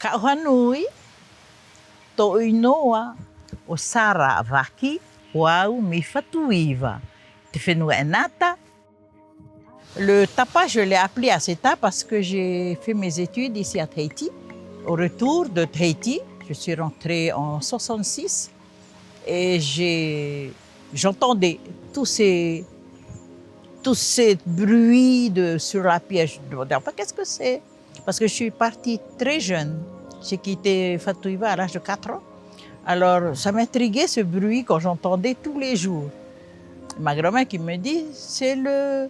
Kauhanui, to'inoa, o Sara Vaki, Wau mi fatuiva. Te whenua e nata. Le tapa, je l'ai appelé à CETA parce que j'ai fait mes études ici à Tahiti. Au retour de Tahiti, je suis rentrée en 66 et j'entendais tous ces bruits sur la pièce. Je me demandais, enfin, qu'est-ce que c'est? Parce que je suis partie très jeune. J'ai quitté Fatuiva à l'âge de 4 ans. Alors, ça m'intriguait ce bruit quand j'entendais tous les jours. Ma grand-mère qui me dit, c'est le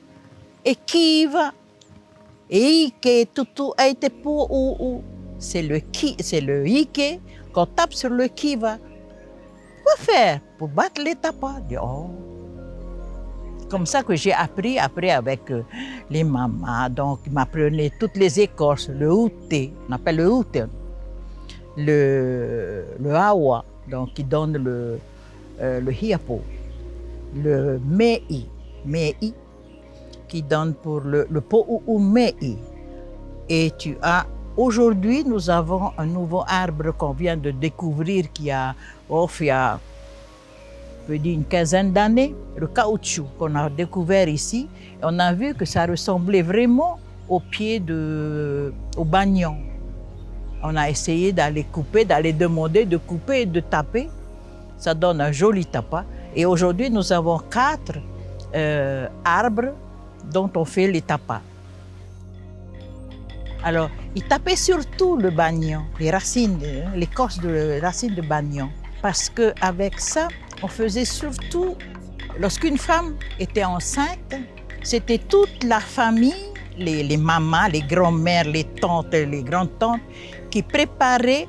Ekiva. Ike, tutu, aite pour ou. C'est le Ike. Quand on tape sur le Kiva, quoi faire pour battre les tapas? Oh. Comme ça que j'ai appris après avec les mamas. Donc, ils m'apprenaient toutes les écorces, le outé, on appelle le outé, le awa, donc qui donne le hiapo, le mei, qui donne pour le po ou mei. Et aujourd'hui, nous avons un nouveau arbre qu'on vient de découvrir il y a une quinzaine d'années, le caoutchouc qu'on a découvert ici. Et on a vu que ça ressemblait vraiment au bagnon. On a essayé d'aller couper, d'aller demander de couper et de taper. Ça donne un joli tapa. Et aujourd'hui, nous avons 4 arbres dont on fait les tapas. Alors, ils tapaient surtout le bagnon, les racines, l'écorce de racines de bagnon. Parce qu'avec ça, on faisait surtout, lorsqu'une femme était enceinte, c'était toute la famille, les mamas, les grands-mères, les tantes, les grandes-tantes, qui préparaient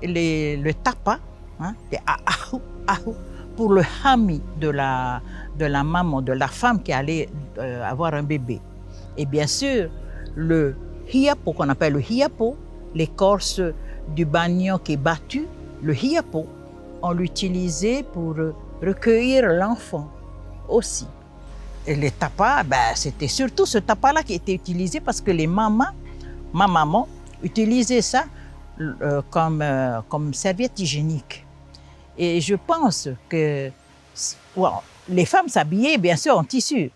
le tapa, hein, pour le hami de la maman, de la femme qui allait avoir un bébé. Et bien sûr, le hiapo, qu'on appelle le hiapo, l'écorce du bagnon qui est battue, le hiapo, on l'utilisait pour recueillir l'enfant aussi. Et les tapas, c'était surtout ce tapa-là qui était utilisé parce que ma maman, utilisait ça comme serviette hygiénique. Et je pense que les femmes s'habillaient bien sûr en tissu,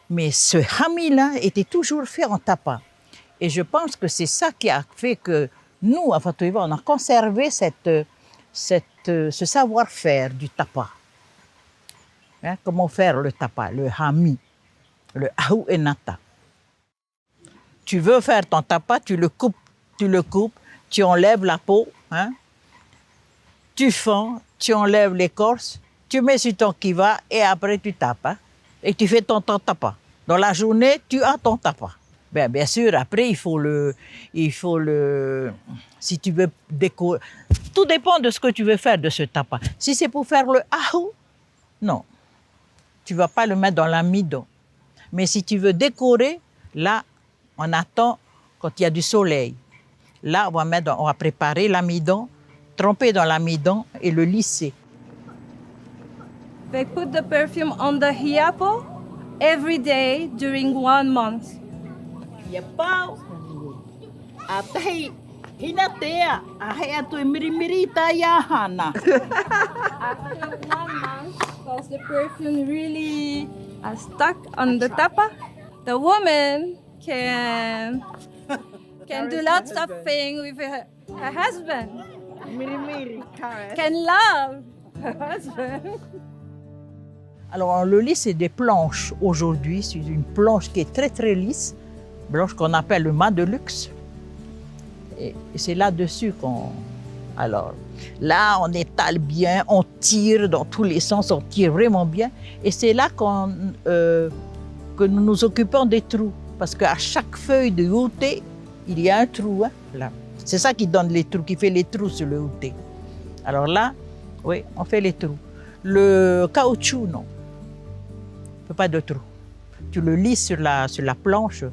mais ce hami-là était toujours fait en tapa. Et je pense que c'est ça qui a fait que nous, à Fatuiva, on a conservé ce savoir-faire du tapa. Hein, comment faire le tapa, le hami, le ahu et nata. Tu veux faire ton tapa, tu le coupes, tu enlèves la peau, hein, tu fends, tu enlèves l'écorce, tu mets sur ton kiva et après tu tapes. Hein, et tu fais ton tapa. Dans la journée, tu as ton tapa. Bien sûr, après, il faut le... Si tu veux décorer... Tout dépend de ce que tu veux faire de ce tapa. Si c'est pour faire le ahu, non. Tu ne vas pas le mettre dans l'amidon. Mais si tu veux décorer, là, on attend quand il y a du soleil. Là, on va préparer l'amidon, tremper dans l'amidon et le lisser. They put the perfume on the hiapo every day during 1 month. Yapau, atai hinatea, ahea tu mirimirita yahana. After 1 month, because the perfume really stuck on the tapa, the woman can do lots of things with her husband. Can love her husband. Alors, on le lisse, c'est des planches. Aujourd'hui, c'est une planche qui est très, très lisse, blanche qu'on appelle le mât de luxe. Et c'est là-dessus qu'on... Alors, là, on étale bien, on tire dans tous les sens, on tire vraiment bien. Et c'est là que nous nous occupons des trous. Parce qu'à chaque feuille de outé, il y a un trou. Hein, là. C'est ça qui donne les trous, qui fait les trous sur le outé. Alors là, oui, on fait les trous. Le caoutchouc, non. Il ne fait pas de trous. Tu le lisses sur la planche.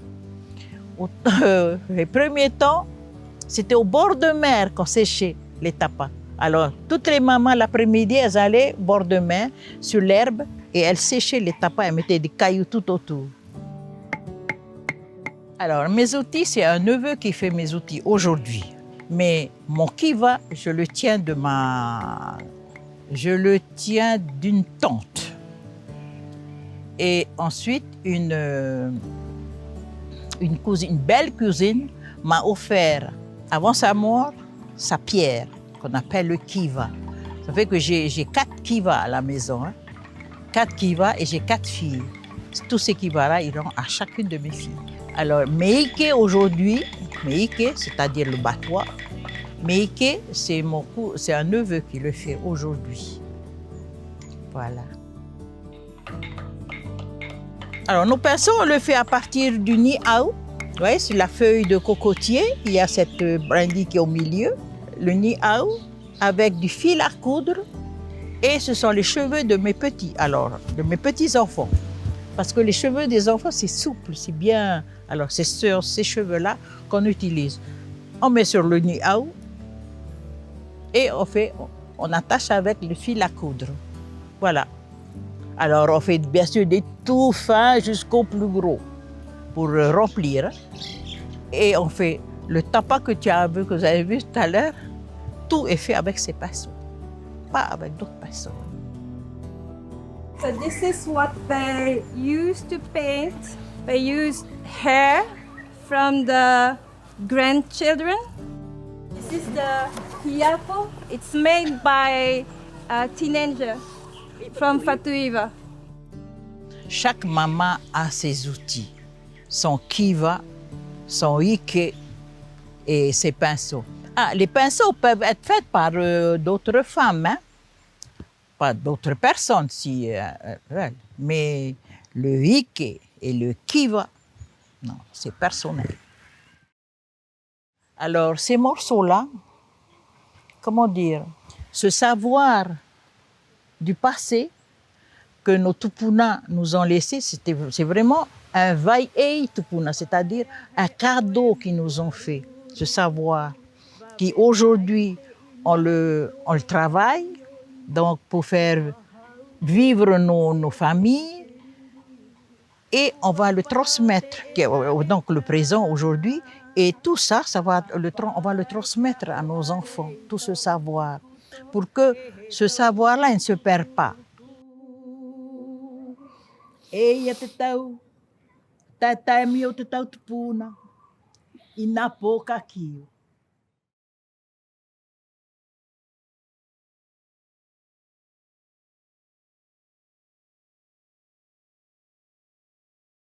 Les premiers temps, c'était au bord de mer qu'on séchait les tapas. Alors, toutes les mamans, l'après-midi, elles allaient au bord de mer, sur l'herbe, et elles séchaient les tapas, elles mettaient des cailloux tout autour. Alors, mes outils, c'est un neveu qui fait mes outils aujourd'hui. Mais mon kiva, je le tiens d'une tante. Et ensuite, une belle cousine m'a offert, avant sa mort, sa pierre, qu'on appelle le kiva. Ça fait que j'ai 4 kivas à la maison. 4 kivas et j'ai 4 filles. Tous ces kivas-là iront à chacune de mes filles. Alors, Meike aujourd'hui, Meike, c'est-à-dire le battoir, Meike, c'est un neveu qui le fait aujourd'hui. Voilà. Alors, nos pinceaux, on le fait à partir du niau. Vous voyez, sur la feuille de cocotier, il y a cette brindille qui est au milieu, le niau, avec du fil à coudre. Et ce sont les cheveux de mes petits-enfants. Parce que les cheveux des enfants, c'est souple, c'est bien. Alors, c'est sur ces cheveux-là qu'on utilise. On met sur le niau et on attache avec le fil à coudre. Voilà. Alors, on fait bien sûr des tout fins jusqu'au plus gros pour remplir. Et on fait le tapas que vous avez vu tout à l'heure, tout est fait avec ces pinceaux, pas avec d'autres pinceaux. So this is what they use to paint. They use hair from the grandchildren. This is the hiapo. It's made by a teenager from Fatuiva. Chaque maman a ses outils, son kiva, son ike et ses pinceaux. Les pinceaux peuvent être faits par d'autres femmes, hein? Pas d'autres personnes si veulent, mais le ike et le kiva, non, c'est personnel. Alors ces morceaux-là, comment dire, ce savoir du passé que nos tupuna nous ont laissé, c'est vraiment un vai-ei tupuna, c'est-à-dire un cadeau qu'ils nous ont fait, ce savoir, qui aujourd'hui on le travaille, donc pour faire vivre nos familles, et on va le transmettre, donc le présent aujourd'hui, et tout ça, on va le transmettre à nos enfants, tout ce savoir, pour que ce savoir-là ne se perd pas. Eia te tau, tatai mio te tau tupuna, ina po ka kiu.